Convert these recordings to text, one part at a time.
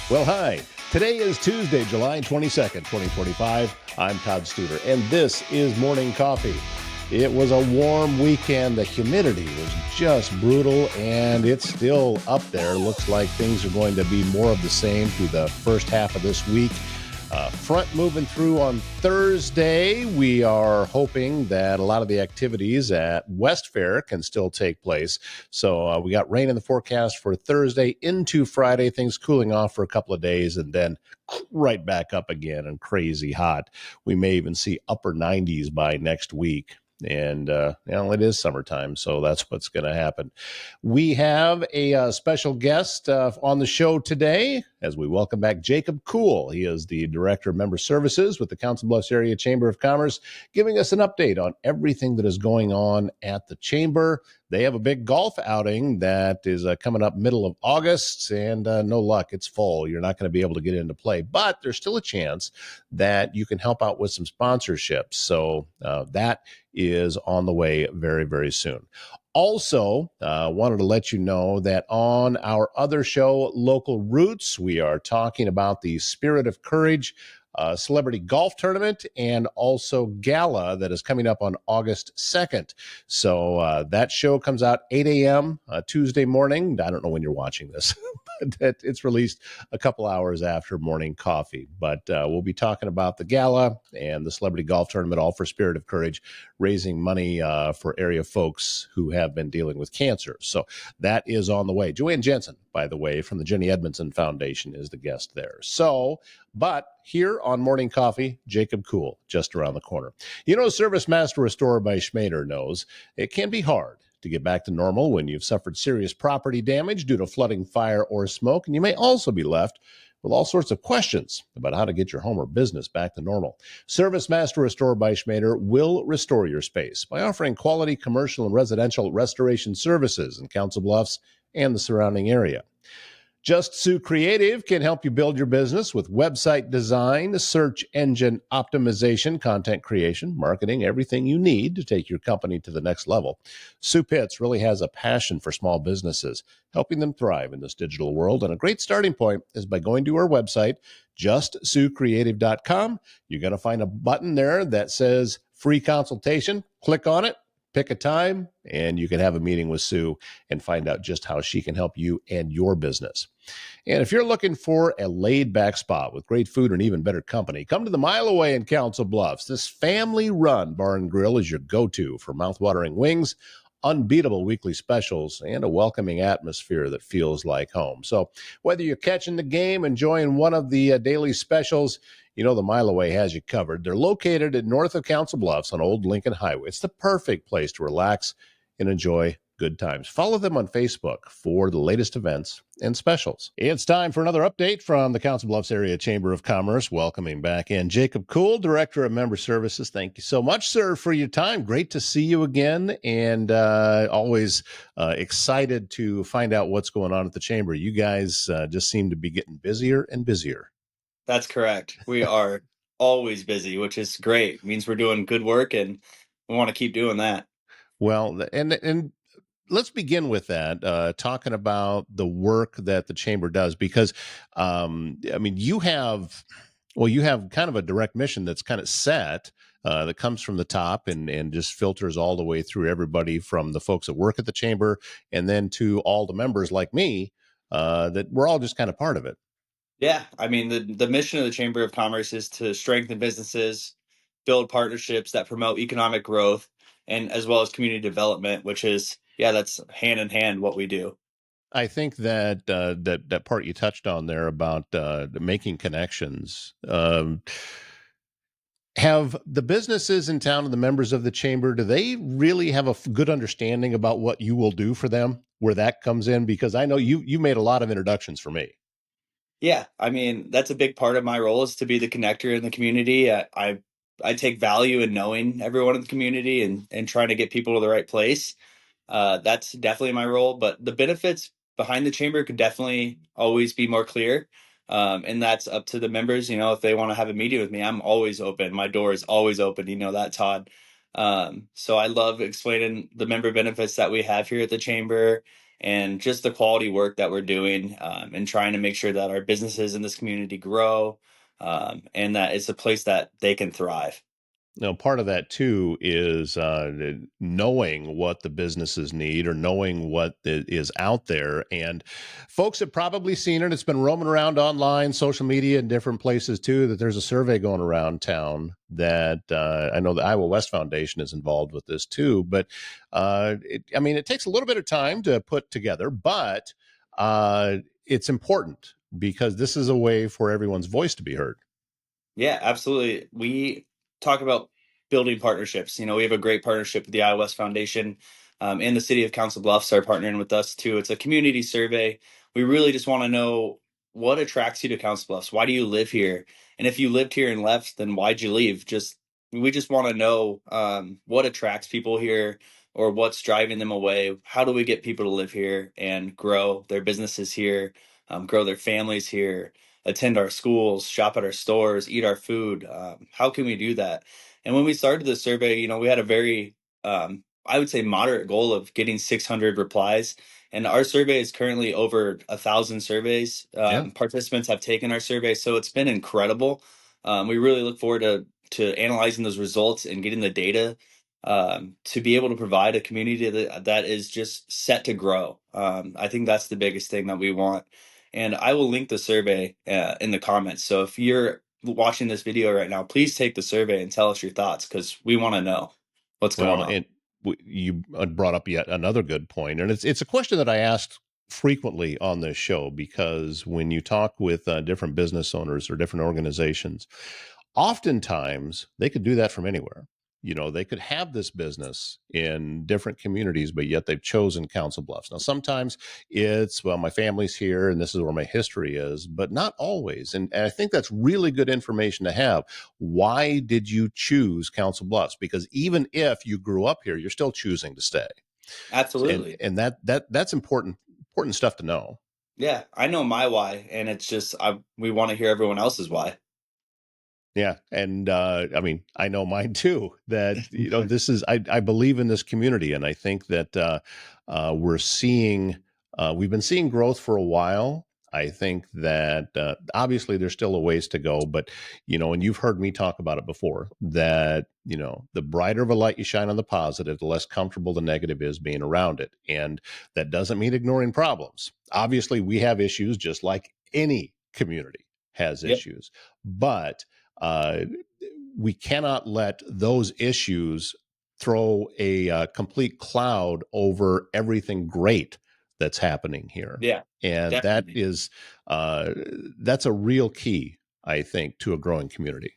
Well, hi. Today is Tuesday, July 22nd, 2025. I'm Todd Studer, and this is Morning Coffee. It was a warm weekend. The humidity was just brutal, and it's still up there. Looks like things are going to be more of the same through the first half of this week. Front moving through on Thursday. We are hoping that a lot of the activities at West Fair can still take place. So we got rain in the forecast for Thursday into Friday, things cooling off for a couple of days and then right back up again and crazy hot. We may even see upper 90s by next week. And, it is summertime, so that's what's going to happen. We have a special guest on the show today as we welcome back Jacob Kuhl. He is the Director of Member Services with the Council Bluffs Area Chamber of Commerce, giving us an update on everything that is going on at the Chamber. They have a big golf outing that is coming up middle of August, and no luck, it's full. You're not going to be able to get into play, but there's still a chance that you can help out with some sponsorships. So that is on the way very, very soon. Also, wanted to let you know that on our other show, Local Roots, we are talking about the Spirit of Courage celebrity golf tournament and also gala that is coming up on August 2nd. So that show comes out 8 a.m. Tuesday morning. I don't know when you're watching this, but it's released a couple hours after morning coffee. But we'll be talking about the gala and the celebrity golf tournament, all for Spirit of Courage, raising money for area folks who have been dealing with cancer. So that is on the way. Joanne Jensen, by the way, from the Jenny Edmondson Foundation is the guest there. So, but here on Morning Coffee, Jacob Kuhl, just around the corner. You know, Service Master Restorer by Schmader knows it can be hard to get back to normal when you've suffered serious property damage due to flooding, fire, or smoke, and you may also be left with all sorts of questions about how to get your home or business back to normal. Service Master Restorer by Schmader will restore your space by offering quality commercial and residential restoration services in Council Bluffs and the surrounding area. Just Sue Creative can help you build your business with website design, search engine optimization, content creation, marketing, everything you need to take your company to the next level. Sue Pitts really has a passion for small businesses, helping them thrive in this digital world. And a great starting point is by going to her website, justsuecreative.com. You're going to find a button there that says free consultation. Click on it. Pick a time, and you can have a meeting with Sue and find out just how she can help you and your business. And if you're looking for a laid-back spot with great food and even better company, come to the Mile Away in Council Bluffs. This family-run bar and grill is your go-to for mouth-watering wings, unbeatable weekly specials, and a welcoming atmosphere that feels like home. So whether you're catching the game, enjoying one of the daily specials, you know the Mile Away has you covered. They're located at north of Council Bluffs on Old Lincoln Highway. It's the perfect place to relax and enjoy good times. Follow them on Facebook for the latest events and specials. It's time for another update from the Council Bluffs Area Chamber of Commerce. Welcoming back in Jacob Kuhl, Director of Member Services. Thank you so much, sir, for your time. Great to see you again, and always excited to find out what's going on at the Chamber. You guys just seem to be getting busier and busier. That's correct. We are always busy, which is great. It means we're doing good work, and we want to keep doing that. Well, and let's begin with that, talking about the work that the chamber does, because you have kind of a direct mission that's kind of set, that comes from the top and just filters all the way through everybody from the folks that work at the chamber and then to all the members like me, that we're all just kind of part of it. Yeah, I mean, the mission of the Chamber of Commerce is to strengthen businesses, build partnerships that promote economic growth, and as well as community development, which is, yeah, that's hand in hand what we do. I think that that part you touched on there about making connections. Have the businesses in town and the members of the chamber, do they really have a good understanding about what you will do for them, where that comes in? Because I know you made a lot of introductions for me. Yeah, I mean, that's a big part of my role is to be the connector in the community. I take value in knowing everyone in the community and trying to get people to the right place. That's definitely my role, but the benefits behind the chamber could definitely always be more clear. And that's up to the members. You know, if they want to have a meeting with me, I'm always open. My door is always open. You know that, Todd. So I love explaining the member benefits that we have here at the chamber and just the quality work that we're doing, and trying to make sure that our businesses in this community grow, and that it's a place that they can thrive. Now, part of that too is knowing what the businesses need or knowing what is out there. And folks have probably seen it. It's been roaming around online, social media, and different places too. That there's a survey going around town that I know the Iowa West Foundation is involved with this too. But I mean, it takes a little bit of time to put together, but it's important because this is a way for everyone's voice to be heard. Yeah, absolutely. We talk about building partnerships. We have a great partnership with the Iowa West Foundation, and the city of Council Bluffs are partnering with us too. It's a community survey. We really just want to know what attracts you to Council Bluffs. Why do you live here? And if you lived here and left, then why'd you leave? We just want to know what attracts people here or what's driving them away. How do we get people to live here and grow their businesses here, grow their families here? Attend our schools, shop at our stores, eat our food. How can we do that? And when we started the survey, we had a very, I would say, moderate goal of getting 600 replies. And our survey is currently over 1,000 surveys. Yeah. Participants have taken our survey, so it's been incredible. We really look forward to analyzing those results and getting the data, to be able to provide a community that is just set to grow. I think that's the biggest thing that we want. And I will link the survey in the comments. So if you're watching this video right now, please take the survey and tell us your thoughts because we want to know what's going Well, on. and you brought up yet another good point, and it's a question that I asked frequently on this show because when you talk with different business owners or different organizations, oftentimes they could do that from anywhere. They could have this business in different communities, but yet they've chosen Council Bluffs. Now, sometimes it's, well, my family's here and this is where my history is, but not always. And I think that's really good information to have. Why did you choose Council Bluffs? Because even if you grew up here, you're still choosing to stay. And Absolutely. and that's important stuff to know. Yeah, I know my why, and it's just we want to hear everyone else's why. Yeah. And I mean, I know mine too, that, this is, I believe in this community. And I think that we've been seeing growth for a while. I think that obviously there's still a ways to go, but, and you've heard me talk about it before, that, the brighter of a light you shine on the positive, the less comfortable the negative is being around it. And that doesn't mean ignoring problems. Obviously, we have issues just like any community has Yep. issues, but uh, we cannot let those issues throw a complete cloud over everything great that's happening here. Yeah, And definitely. uh, that's a real key, I think, to a growing community.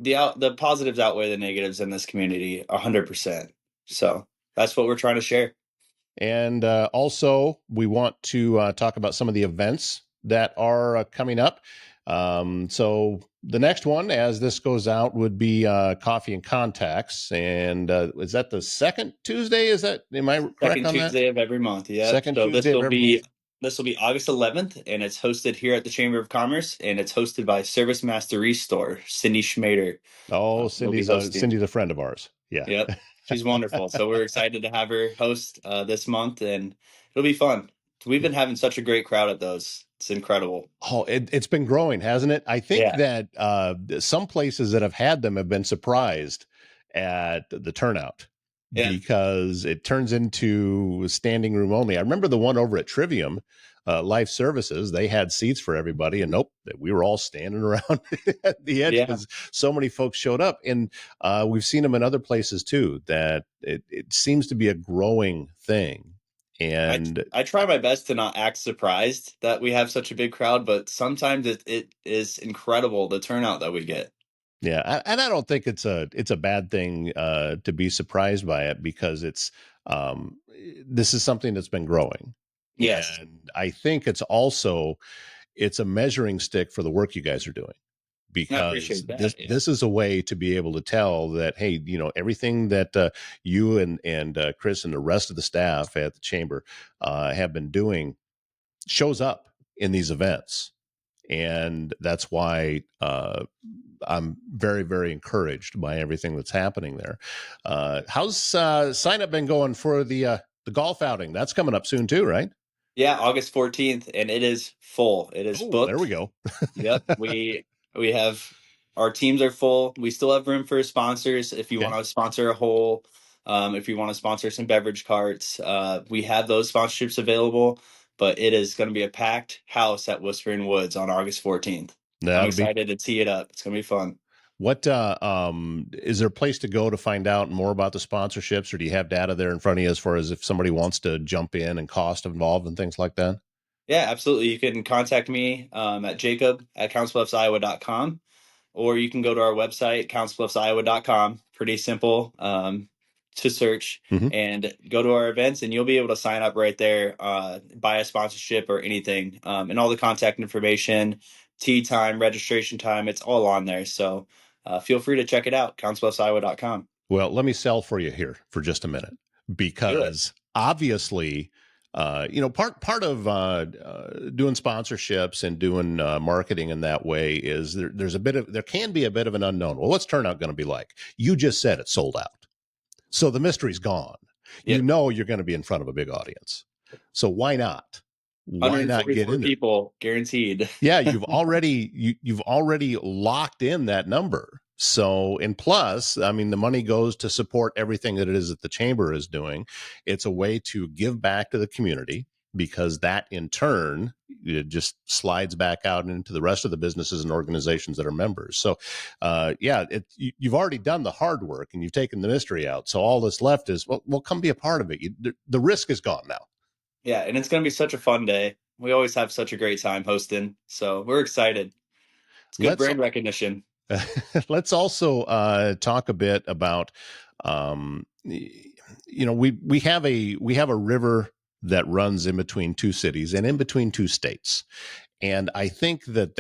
The positives outweigh the negatives in this community 100%. So that's what we're trying to share. And also, we want to talk about some of the events that are coming up. So the next one, as this goes out, would be Coffee and Contacts. And is that the second Tuesday? Am I correct Second on that? Tuesday of every month. Yep. Second So Tuesday of every month. this will be August 11th, and it's hosted here at the Chamber of Commerce, and it's hosted by Service Master Restore, Cindy Schmader. Oh, Will be hosting. Cindy's a friend of ours. Yeah. Yep, she's wonderful. So we're excited to have her host this month, and it'll be fun. We've been having such a great crowd at those. It's incredible. Oh, it's been growing, hasn't it? I think Yeah. that some places that have had them have been surprised at the turnout Yeah. because it turns into standing room only. I remember the one over at Trivium, Life Services. They had seats for everybody, and nope, we were all standing around at the edge Yeah. because so many folks showed up. And we've seen them in other places too. That it seems to be a growing thing. I And I try my best to not act surprised that we have such a big crowd, but sometimes it is incredible the turnout that we get. yeah, and I don't think it's a bad thing to be surprised by it because this is something that's been growing, Yes. and I think it's a measuring stick for the work you guys are doing I because appreciate this that. Yeah. this is a way to be able to tell that, hey, everything that you and Chris and the rest of the staff at the chamber have been doing shows up in these events, and that's why I'm very, very encouraged by everything that's happening there. How's sign up been going for the The golf outing, that's coming up soon too, right? Yeah, August 14th, and it is full. It is Oh, there we booked. go. Yep, we have our teams are full. We still have room for sponsors if you want Okay. to sponsor a hole, if you want to sponsor some beverage carts. We have those sponsorships available, but it is going to be a packed house at Whispering Woods on August 14th. I'm That'll be excited to tee it up. It's going to be fun. what is there a place to go to find out more about the sponsorships, or do you have data there in front of you as far as if somebody wants to jump in and cost involved and things like that? Yeah, absolutely. You can contact me at jacob@councilbluffsiowa.com, or you can go to our website, councilbluffsiowa.com. Pretty simple to search, Hmm. and go to our events, and you'll be able to sign up right there, buy a sponsorship or anything. And all the contact information, tea time, registration time, it's all on there. So feel free to check it out, councilbluffsiowa.com. Well, let me sell for you here for just a minute, Do it. because obviously, part of doing sponsorships and doing marketing in that way is there can be a bit of an unknown. Well, what's turnout going to be like? You just said it's sold out, so the mystery's gone. You Yep. know you're going to be in front of a big audience, so why not? Why not get 144 in there? people guaranteed. Yeah, you've already locked in that number. So, and plus, I mean, the money goes to support everything that it is that the chamber is doing. It's a way to give back to the community, because that in turn, it just slides back out into the rest of the businesses and organizations that are members. So, you've already done the hard work and you've taken the mystery out. So all that's left is, well, come be a part of it. The risk is gone now. Yeah, and it's going to be such a fun day. We always have such a great time hosting, so we're excited. It's good Let's brand recognition. let's also talk a bit about, we have a river that runs in between two cities and in between two states. And I think that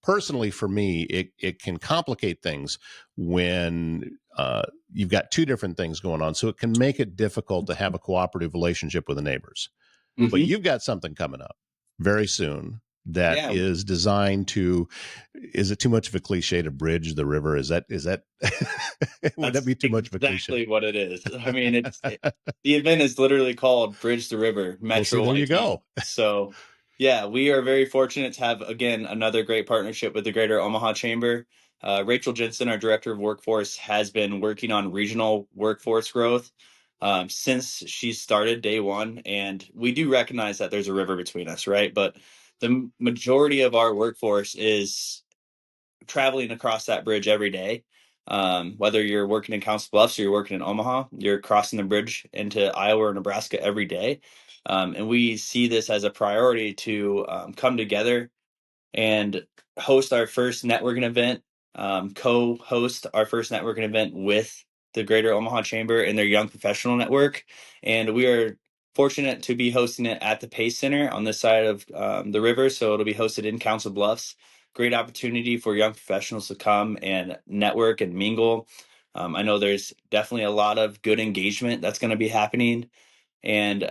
personally for me, it can complicate things when you've got two different things going on. So it can make it difficult to have a cooperative relationship with the neighbors. But Hmm. you've got something coming up very soon that Yeah, is designed to, is it too much of a cliche to bridge the river? Is that would that that's be too much of a cliche? exactly what it is. I mean, the event is literally called Bridge the River Well, see, Metro there you IT. go. So, yeah, we are very fortunate to have, again, another great partnership with the Greater Omaha Chamber. Rachel Jensen, our director of workforce, has been working on regional workforce growth since she started day one. And we do recognize that there's a river between us, right? But the majority of our workforce is traveling across that bridge every day. Whether you're working in Council Bluffs or you're working in Omaha, you're crossing the bridge into Iowa or Nebraska every day. And we see this as a priority to come together and host our first networking event, co-host our first networking event with the Greater Omaha Chamber and their Young Professional Network. And we are fortunate to be hosting it at the Pace Center on this side of the river. So it'll be hosted in Council Bluffs. Great opportunity for young professionals to come and network and mingle. I know there's definitely a lot of good engagement that's going to be happening, and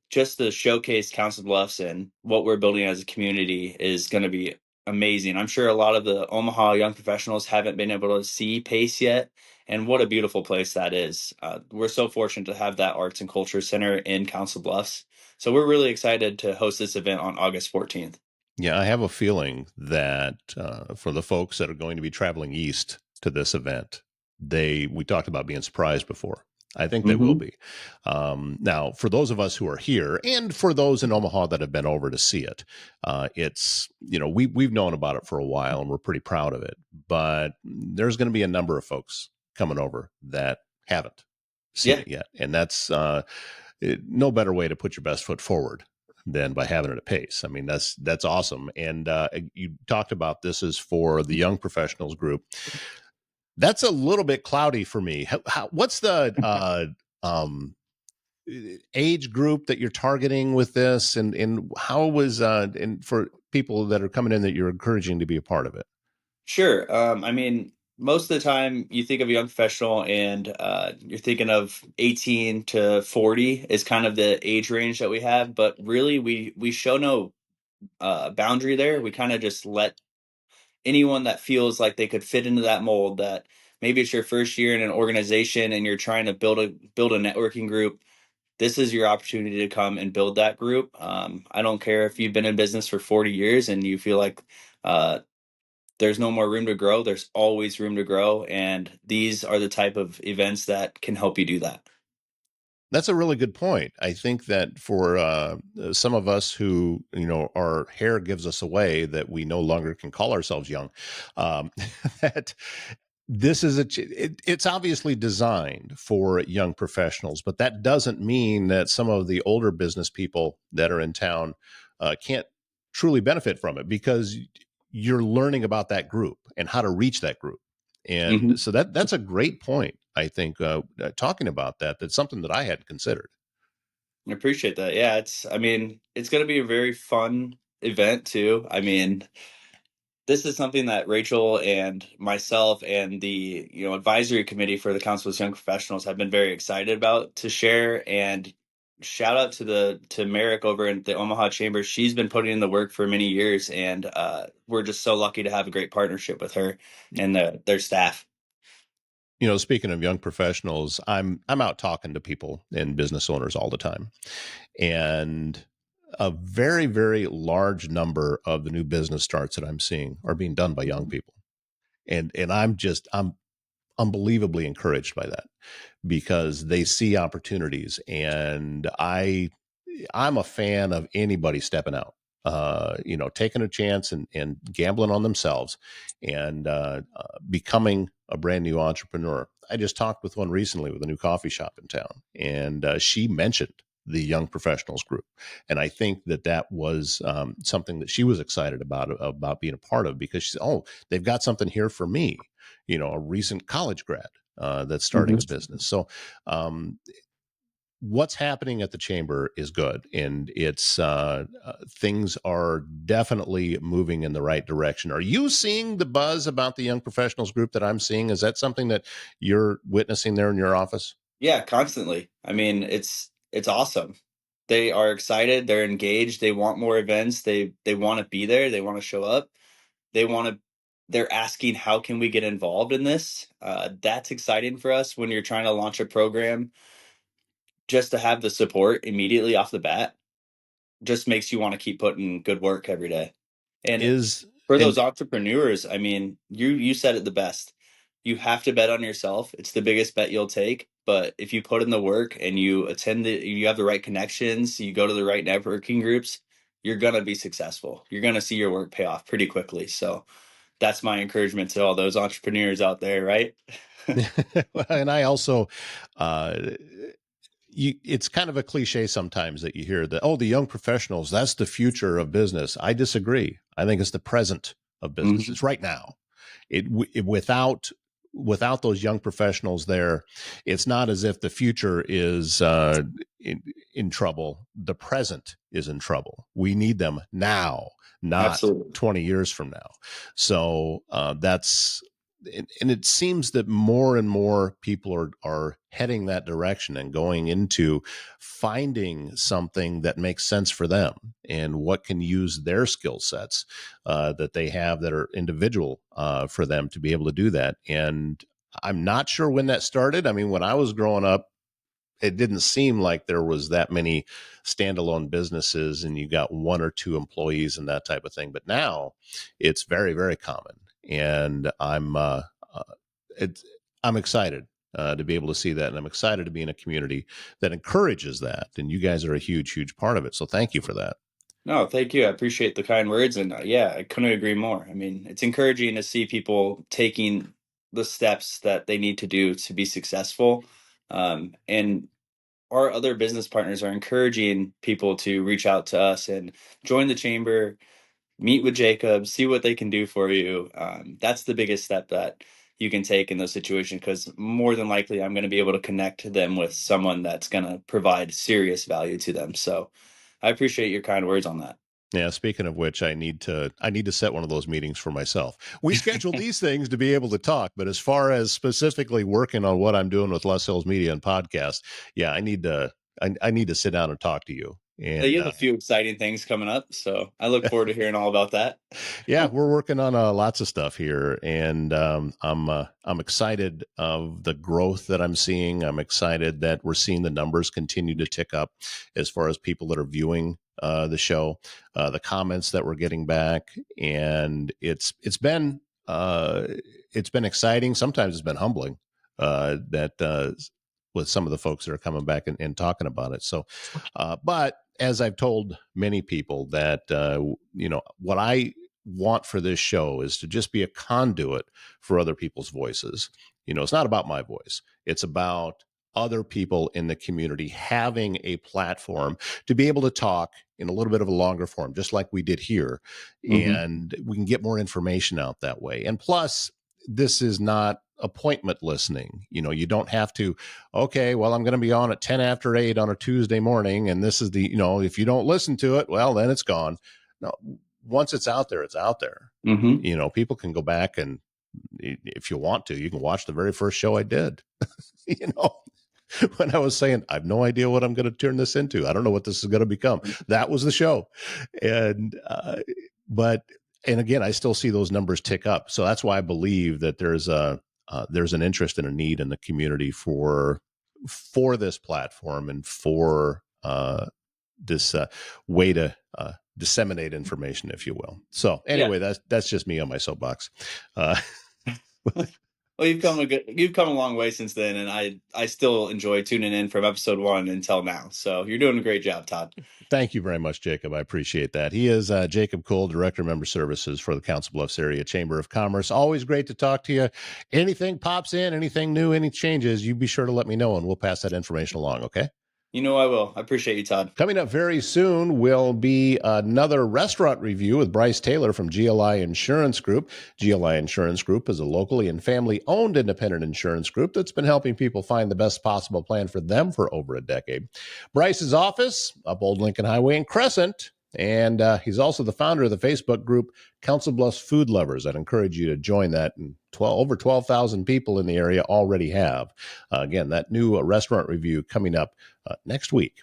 just to showcase Council Bluffs and what we're building as a community is going to be amazing. I'm sure a lot of the Omaha young professionals haven't been able to see Pace yet, and what a beautiful place that is. We're so fortunate to have that Arts and Culture Center in Council Bluffs. So we're really excited to host this event on August 14th. Yeah, I have a feeling that for the folks that are going to be traveling east to this event, we talked about being surprised before. I think they will Hmm. be. Now, for those of us who are here, and for those in Omaha that have been over to see it, it's, we've known about it for a while and we're pretty proud of it. But there's going to be a number of folks coming over that haven't seen Yeah, it yet, and that's no better way to put your best foot forward than by having it at Pace. I mean, that's awesome. And you talked about this is for the young professionals group. That's a little bit cloudy for me. What's the um, age group that you're targeting with this, and how was and for people that are coming in that you're encouraging to be a part of it? sure. I mean, most of the time you think of a young professional and you're thinking of 18 to 40 is kind of the age range that we have, but really we show no boundary there. We kind of just let anyone that feels like they could fit into that mold, that maybe it's your first year in an organization and you're trying to build a networking group, this is your opportunity to come and build that group. I don't care if you've been in business for 40 years and you feel like uh, there's no more room to grow. There's always room to grow. And these are the type of events that can help you do that. That's a really good point. I think that for some of us who, our hair gives us away that we no longer can call ourselves young, um, that this is it's obviously designed for young professionals, but that doesn't mean that some of the older business people that are in town can't truly benefit from it, because you're learning about that group and how to reach that group. And Hmm. so that's a great point. I think talking about that's something that I hadn't considered. I appreciate that. Yeah, I mean, it's going to be a very fun event too. I mean, this is something that Rachel and myself and the advisory committee for the Council of Young Professionals have been very excited about to share. And shout out to Merrick over in the Omaha Chamber. She's been putting in the work for many years, and we're just so lucky to have a great partnership with her and their staff. Speaking of young professionals, I'm out talking to people and business owners all the time, and a very, very large number of the new business starts that I'm seeing are being done by young people. And I'm unbelievably encouraged by that, because they see opportunities, and I'm a fan of anybody stepping out, taking a chance and gambling on themselves, and becoming a brand new entrepreneur. I just talked with one recently with a new coffee shop in town, and she mentioned the young professionals group, and I think that was something that she was excited about being a part of, because she said, "Oh, they've got something here for me," a recent college grad that's starting a Mhm. business. So um, what's happening at the chamber is good, and it's things are definitely moving in the right direction. Are you seeing the buzz about the young professionals group that I'm seeing? Is that something that you're witnessing there in your office? Yeah, constantly. I mean, it's awesome. They are excited, they're engaged, they want more events, they want to be there, they want to show up. They want to they're asking how can we get involved in this? That's exciting for us when you're trying to launch a program. Just to have the support immediately off the bat just makes you want to keep putting good work every day. And Is for those and entrepreneurs, I mean, you said it the best. You have to bet on yourself. It's the biggest bet you'll take. But if you put in the work and you have the right connections, you go to the right networking groups, you're gonna be successful. You're gonna see your work pay off pretty quickly. So that's my encouragement to all those entrepreneurs out there, right? and I also uh it's kind of a cliche sometimes that you hear that, oh, the young professionals, that's the future of business. I disagree. I think it's the present of business. Hmm. It's right now. Without those young professionals there, it's not as if the future is in trouble. The present is in trouble. We need them now, not Absolutely. 20 years from now. So that's and it seems that more and more people are heading that direction and going into finding something that makes sense for them and what can use their skill sets that they have that are individual for them to be able to do that. And I'm not sure when that started. I mean, when I was growing up, it didn't seem like there was that many standalone businesses and you got one or two employees and that type of thing. But now it's very, very common. And uh, it, I'm excited to be able to see that. And I'm excited to be in a community that encourages that. And you guys are a huge, huge part of it. So thank you for that. No, thank you. I appreciate the kind words. And yeah, I couldn't agree more. I mean, it's encouraging to see people taking the steps that they need to do to be successful. And our other business partners are encouraging people to reach out to us and join the chamber, meet with Jacob, see what they can do for you. That's the biggest step that you can take in those situations because more than likely I'm going to be able to connect them with someone that's going to provide serious value to them. So I appreciate your kind words on that. Yeah, speaking of which, I need to set one of those meetings for myself. We schedule these things to be able to talk, but as far as specifically working on what I'm doing with Les Hills Media and podcast, yeah, I need to sit down and talk to you. And You have a few exciting things coming up, so I look forward to hearing all about that. yeah, we're working on lots of stuff here, and I'm excited of the growth that I'm seeing. I'm excited that we're seeing the numbers continue to tick up as far as people that are viewing the show, the comments that we're getting back, and it's been exciting. Sometimes it's been humbling that with some of the folks that are coming back and talking about it. So, but as I've told many people that what I want for this show is to just be a conduit for other people's voices. It's not about my voice. It's about other people in the community having a platform to be able to talk in a little bit of a longer form, just like we did here. Mm-hmm. And we can get more information out that way. And plus, this is not appointment listening. You don't have to, okay, well, I'm going to be on at 10 after 8 on a Tuesday morning. And this is if you don't listen to it, well, then it's gone. No, once it's out there, it's out there. Mm-hmm. People can go back and if you want to, you can watch the very first show I did, when I was saying, I have no idea what I'm going to turn this into. I don't know what this is going to become. That was the show. And, and again, I still see those numbers tick up. So that's why I believe that there's an interest and a need in the community for this platform and for this way to disseminate information, if you will. So anyway, that's just me on my soapbox. Well, you've come a long way since then, and I still enjoy tuning in from episode 1 until now. So you're doing a great job, Todd. Thank you very much, Jacob. I appreciate that. He is Jacob Cole, Director of Member Services for the Council Bluffs Area Chamber of Commerce. Always great to talk to you. Anything pops in, anything new, any changes, you be sure to let me know, and we'll pass that information along, okay? I will. I appreciate you, Todd. Coming up very soon will be another restaurant review with Bryce Taylor from GLI Insurance Group. GLI Insurance Group is a locally and family-owned independent insurance group that's been helping people find the best possible plan for them for over a decade. Bryce's office up Old Lincoln Highway in Crescent, and he's also the founder of the Facebook group Council Bluffs Food Lovers. I'd encourage you to join that, and over 12,000 people in the area already have. Again, that new restaurant review coming up next week.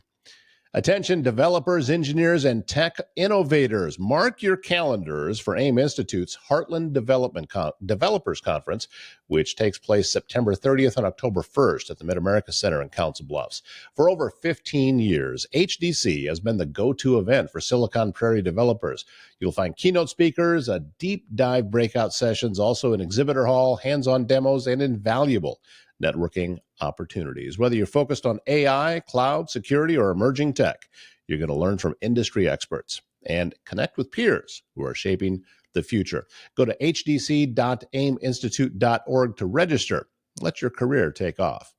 Attention developers, engineers, and tech innovators. Mark your calendars for AIM Institute's Heartland Developers Conference, which takes place September 30th and October 1st at the Mid-America Center in Council Bluffs. For over 15 years, HDC has been the go-to event for Silicon Prairie developers. You'll find keynote speakers, deep dive breakout sessions, also an exhibitor hall, hands-on demos, and invaluable networking opportunities. Whether you're focused on AI, cloud, security, or emerging tech, you're going to learn from industry experts and connect with peers who are shaping the future. Go to hdc.aiminstitute.org to register. Let your career take off.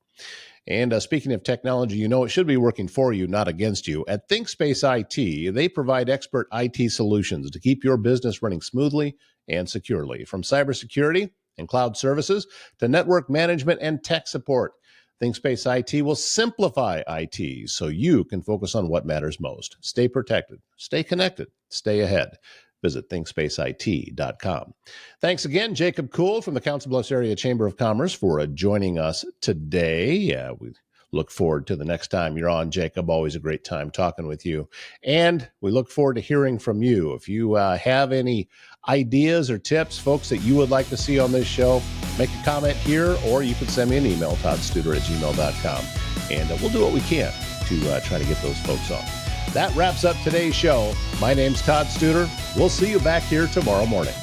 And speaking of technology, it should be working for you, not against you. At ThinkSpace IT, they provide expert IT solutions to keep your business running smoothly and securely. From cybersecurity and cloud services to network management and tech support, ThinkSpace IT will simplify IT so you can focus on what matters most. Stay protected, stay connected, stay ahead. Visit thinkspaceit.com. Thanks again, Jacob Kuhl from the Council Bluffs Area Chamber of Commerce, for joining us today. We look forward to the next time you're on, Jacob. Always a great time talking with you. And we look forward to hearing from you. If you have any ideas or tips, folks, that you would like to see on this show, make a comment here, or you can send me an email, toddstuder@gmail.com. And we'll do what we can to try to get those folks on. That wraps up today's show. My name's Todd Studer. We'll see you back here tomorrow morning.